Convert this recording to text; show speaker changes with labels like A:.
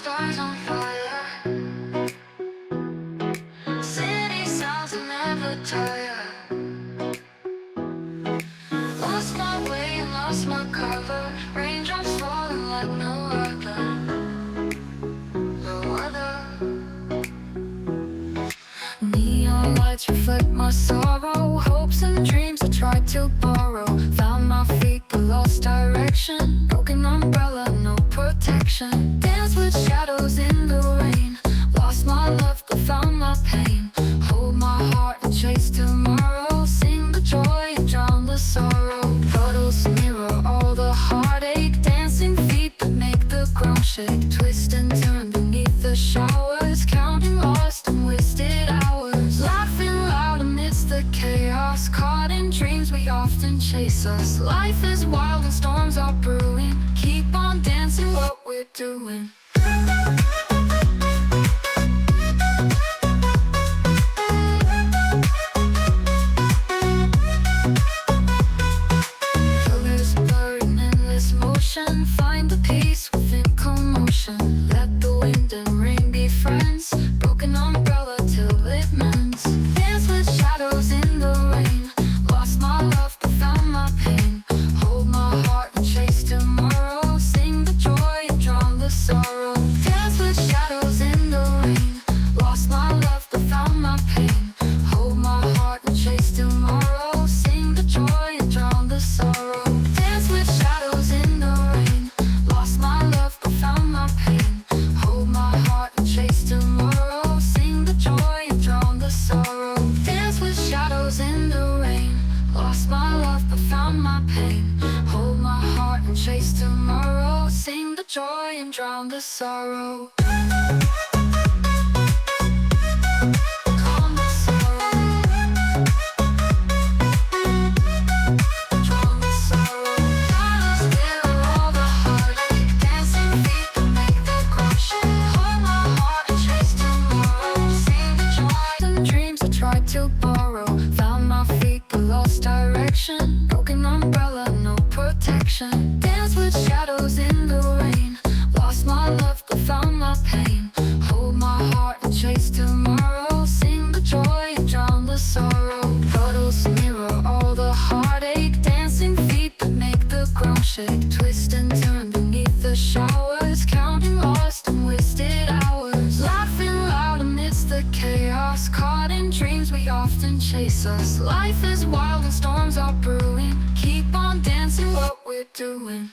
A: stars on fire. City sounds will never tire. Lost my way and lost my cover. Raindrops falling like no other. No other. Neon lights reflect my sorrow. Hopes and dreams I tried to borrow. Found my feet but lost direction. Broken umbrella, no protection. Dance with shadows in the rain. Lost my love but found my pain. Hold my heart and chase tomorrow. Sing the joy and drown the sorrow. Puddles mirror all the heartache. Dancing feet that make the ground shake. Twist and turn beneath the showers. Counting lost and wasted hours. Laughing loud amidst the chaos. Caught in dreams we often chase us. Life is wild and storms are brewing. Keep on dancing what we're doing. Colors blur in endless motion. Find the peace within commotion. Let the wind and rain be friends. Broken umbrella till it mends. Dance with shadows in the rain. Lost my love but found my pain. Hold my heart and chase tomorrow. Sing the joy and drown the sorrow. Dance with shadows in the rain. Lost my love but found my pain. Hold my heart and chase tomorrow. Sing the joy and drown the sorrow. Dance with shadows in the rain. Lost my love but found my pain. Hold my heart and chase tomorrow. Sing the joy and drown the sorrow. Dance with shadows in the rain. Lost my love but found my pain. Hold my heart and chase tomorrow. Sing the joy and drown the sorrow. Calm the sorrow. Drown the sorrow. Gotta still all the heartache. Dancing feet that make the ground shake. Hold my heart and chase tomorrow. Sing the joy and dreams I tried to borrow. Found my feet but lost direction. Broken umbrella, no protection. Dance with shadows in the rain. Lost my love but found my pain. Hold my heart and chase tomorrow. Sing the joy and drown the sorrow. Puddles mirror all the heartache. Dancing feet that make the ground shake. Twist and turn beneath the showers. Counting lost and wasted hours. Laughing loud amidst the chaos. Caught in dreams we often chase us. Life is wild and storms are brewing. Keep on dancing what we're doing.